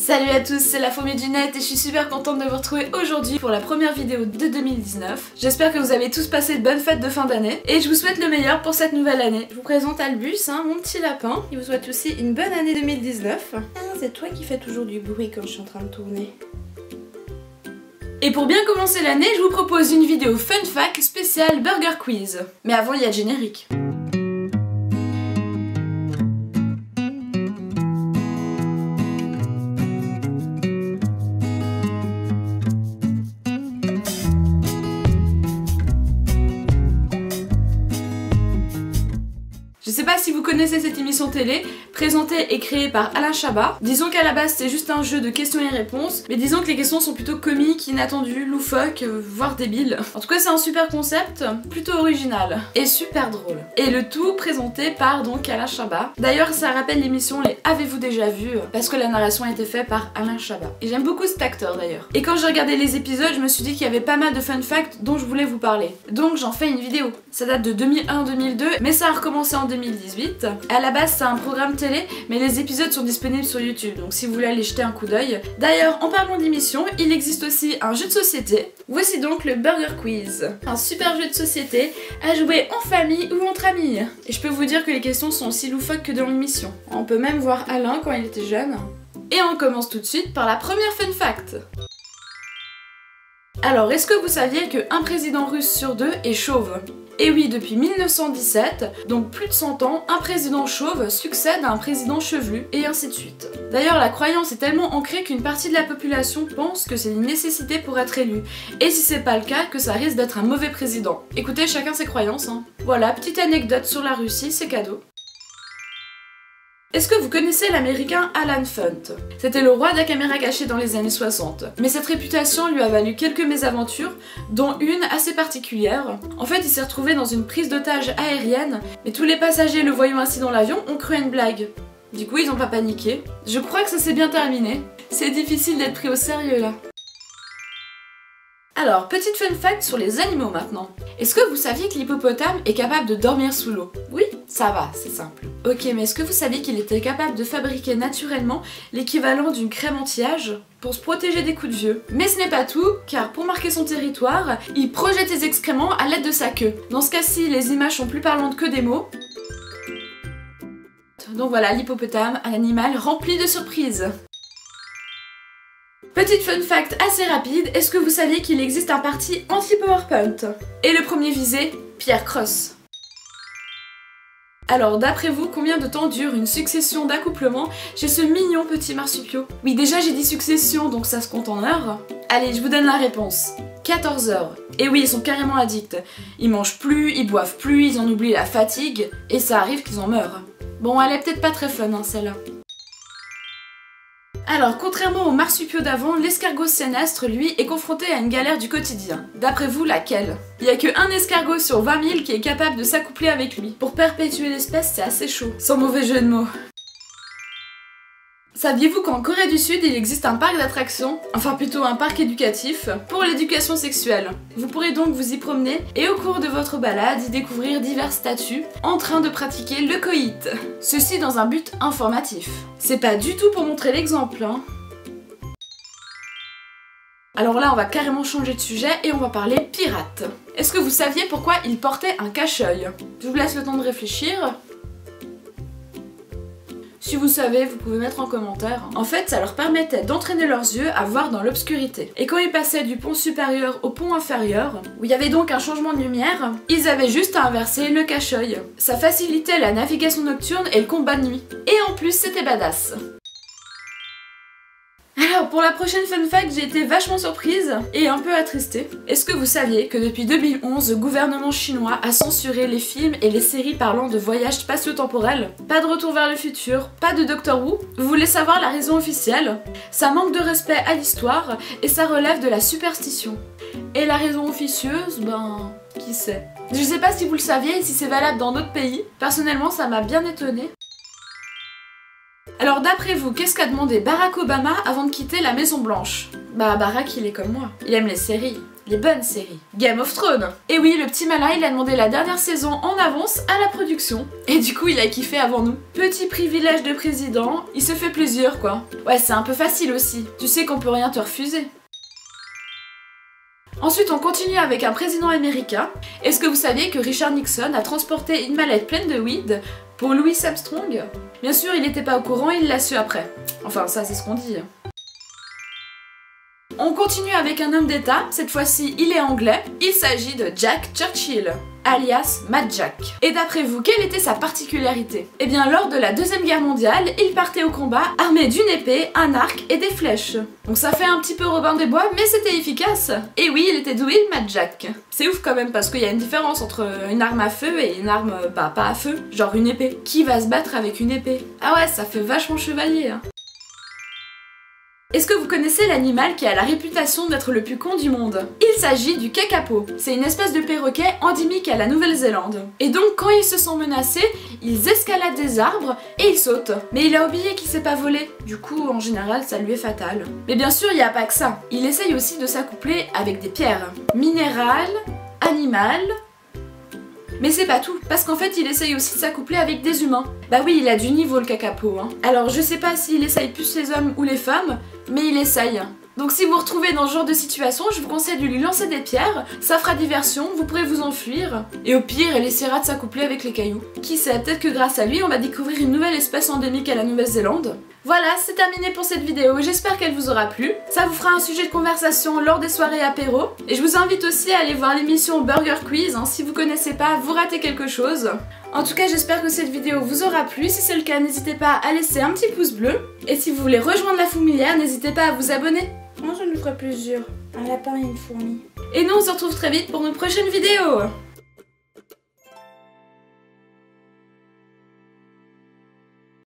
Salut à tous, c'est la Fourmi du net et je suis super contente de vous retrouver aujourd'hui pour la première vidéo de 2019. J'espère que vous avez tous passé de bonnes fêtes de fin d'année et je vous souhaite le meilleur pour cette nouvelle année. Je vous présente Albus, mon petit lapin. Il vous souhaite aussi une bonne année 2019. C'est toi qui fais toujours du bruit quand je suis en train de tourner. Et pour bien commencer l'année, je vous propose une vidéo fun fact spéciale Burger Quiz. Mais avant, il y a le générique. Je sais pas si vous connaissez cette émission télé, présentée et créée par Alain Chabat. Disons qu'à la base c'est juste un jeu de questions et réponses, mais disons que les questions sont plutôt comiques, inattendues, loufoques, voire débiles. En tout cas c'est un super concept, plutôt original et super drôle. Et le tout présenté par donc Alain Chabat. D'ailleurs ça rappelle l'émission Les Avez-vous déjà vu, parce que la narration a été faite par Alain Chabat. Et j'aime beaucoup cet acteur d'ailleurs. Et quand j'ai regardé les épisodes, je me suis dit qu'il y avait pas mal de fun facts dont je voulais vous parler. Donc j'en fais une vidéo. Ça date de 2001-2002, mais ça a recommencé en 2018. À la base, c'est un programme télé, mais les épisodes sont disponibles sur YouTube, donc si vous voulez aller jeter un coup d'œil. D'ailleurs, en parlant d'émission, il existe aussi un jeu de société. Voici donc le Burger Quiz. Un super jeu de société à jouer en famille ou entre amis. Et je peux vous dire que les questions sont aussi loufoques que dans l'émission. On peut même voir Alain quand il était jeune. Et on commence tout de suite par la première fun fact. Alors, est-ce que vous saviez qu'un président russe sur deux est chauve ? Et oui, depuis 1917, donc plus de 100 ans, un président chauve succède à un président chevelu, et ainsi de suite. D'ailleurs, la croyance est tellement ancrée qu'une partie de la population pense que c'est une nécessité pour être élu, et si c'est pas le cas, que ça risque d'être un mauvais président. Écoutez, chacun ses croyances, Voilà, petite anecdote sur la Russie, c'est cadeau. Est-ce que vous connaissez l'américain Alan Funt? C'était le roi de la caméra cachée dans les années 60. Mais cette réputation lui a valu quelques mésaventures, dont une assez particulière. En fait, il s'est retrouvé dans une prise d'otage aérienne, mais tous les passagers le voyant assis dans l'avion ont cru à une blague. Du coup, ils n'ont pas paniqué. Je crois que ça s'est bien terminé. C'est difficile d'être pris au sérieux là. Alors, petite fun fact sur les animaux maintenant. Est-ce que vous saviez que l'hippopotame est capable de dormir sous l'eau? Oui, ça va, c'est simple. Ok, mais est-ce que vous saviez qu'il était capable de fabriquer naturellement l'équivalent d'une crème anti-âge pour se protéger des coups de vieux? Mais ce n'est pas tout, car pour marquer son territoire, il projette ses excréments à l'aide de sa queue. Dans ce cas-ci, les images sont plus parlantes que des mots. Donc voilà, l'hippopotame, un animal rempli de surprises. Petite fun fact assez rapide, est-ce que vous saviez qu'il existe un parti anti-PowerPoint? Et le premier visé, Pierre Cross. Alors d'après vous, combien de temps dure une succession d'accouplements chez ce mignon petit marsupio? Oui, déjà j'ai dit succession, donc ça se compte en heures. Allez, je vous donne la réponse. 14 heures. Et oui, ils sont carrément addicts. Ils mangent plus, ils boivent plus, ils en oublient la fatigue, et ça arrive qu'ils en meurent. Bon, elle est peut-être pas très fun, celle-là. Alors, contrairement aux marsupiaux d'avant, l'escargot sénestre, lui, est confronté à une galère du quotidien. D'après vous, laquelle? Il y a qu'un escargot sur 20 000 qui est capable de s'accoupler avec lui. Pour perpétuer l'espèce, c'est assez chaud. Sans mauvais jeu de mots. Saviez-vous qu'en Corée du Sud, il existe un parc d'attractions, enfin plutôt un parc éducatif, pour l'éducation sexuelle? Vous pourrez donc vous y promener et au cours de votre balade y découvrir divers statues en train de pratiquer le coït. Ceci dans un but informatif. C'est pas du tout pour montrer l'exemple, Alors là, on va carrément changer de sujet et on va parler pirates. Est-ce que vous saviez pourquoi ils portaient un cache-œil? Je vous laisse le temps de réfléchir. Si vous savez, vous pouvez mettre en commentaire. En fait, ça leur permettait d'entraîner leurs yeux à voir dans l'obscurité. Et quand ils passaient du pont supérieur au pont inférieur, où il y avait donc un changement de lumière, ils avaient juste à inverser le cache-œil. Ça facilitait la navigation nocturne et le combat de nuit. Et en plus, c'était badass. Alors pour la prochaine fun fact, j'ai été vachement surprise et un peu attristée. Est-ce que vous saviez que depuis 2011, le gouvernement chinois a censuré les films et les séries parlant de voyages spatio-temporels? Pas de Retour vers le futur, pas de Doctor Who. Vous voulez savoir la raison officielle? Ça manque de respect à l'histoire et ça relève de la superstition. Et la raison officieuse, qui sait? Je sais pas si vous le saviez et si c'est valable dans d'autres pays. Personnellement, ça m'a bien étonnée. Alors d'après vous, qu'est-ce qu'a demandé Barack Obama avant de quitter la Maison Blanche? Barack il est comme moi, il aime les séries. les bonnes séries. Game of Thrones. Et oui, le petit malin, il a demandé la dernière saison en avance à la production. Et du coup, il a kiffé avant nous. Petit privilège de président, il se fait plaisir quoi. Ouais, c'est un peu facile aussi. Tu sais qu'on peut rien te refuser. Ensuite, on continue avec un président américain. Est-ce que vous saviez que Richard Nixon a transporté une mallette pleine de weed pour Louis Armstrong? Bien sûr, il n'était pas au courant, il l'a su après. Enfin, ça, c'est ce qu'on dit. On continue avec un homme d'État, cette fois-ci il est anglais, il s'agit de Jack Churchill, alias Mad Jack. Et d'après vous, quelle était sa particularité? Eh bien lors de la Deuxième Guerre mondiale, il partait au combat armé d'une épée, un arc et des flèches. Donc ça fait un petit peu Robin des Bois, mais c'était efficace. Et oui, il était doué le Mad Jack. C'est ouf quand même parce qu'il y a une différence entre une arme à feu et une arme pas à feu, genre une épée. Qui va se battre avec une épée? Ah ouais, ça fait vachement chevalier hein. Est-ce que vous connaissez l'animal qui a la réputation d'être le plus con du monde? Il s'agit du kakapo. C'est une espèce de perroquet endémique à la Nouvelle-Zélande. Et donc quand ils se sont menacés, ils escaladent des arbres et ils sautent. Mais il a oublié qu'il sait pas voler. Du coup, en général, ça lui est fatal. Mais bien sûr, il n'y a pas que ça. Il essaye aussi de s'accoupler avec des pierres. Minéral, animal... Mais c'est pas tout, parce qu'en fait il essaye aussi de s'accoupler avec des humains. Bah oui, il a du niveau le kakapo hein. Alors je sais pas s'il essaye plus les hommes ou les femmes, mais il essaye. Donc si vous vous retrouvez dans ce genre de situation, je vous conseille de lui lancer des pierres, ça fera diversion, vous pourrez vous enfuir. Et au pire, elle essaiera de s'accoupler avec les cailloux. Qui sait, peut-être que grâce à lui, on va découvrir une nouvelle espèce endémique à la Nouvelle-Zélande. Voilà, c'est terminé pour cette vidéo, j'espère qu'elle vous aura plu. Ça vous fera un sujet de conversation lors des soirées apéro. Et je vous invite aussi à aller voir l'émission Burger Quiz, hein. Si vous connaissez pas, vous ratez quelque chose. En tout cas, j'espère que cette vidéo vous aura plu. Si c'est le cas, n'hésitez pas à laisser un petit pouce bleu. Et si vous voulez rejoindre la fourmilière, n'hésitez pas à vous abonner. Moi, je nous ferai plusieurs. Un lapin et une fourmi. Et nous, on se retrouve très vite pour nos prochaines vidéos.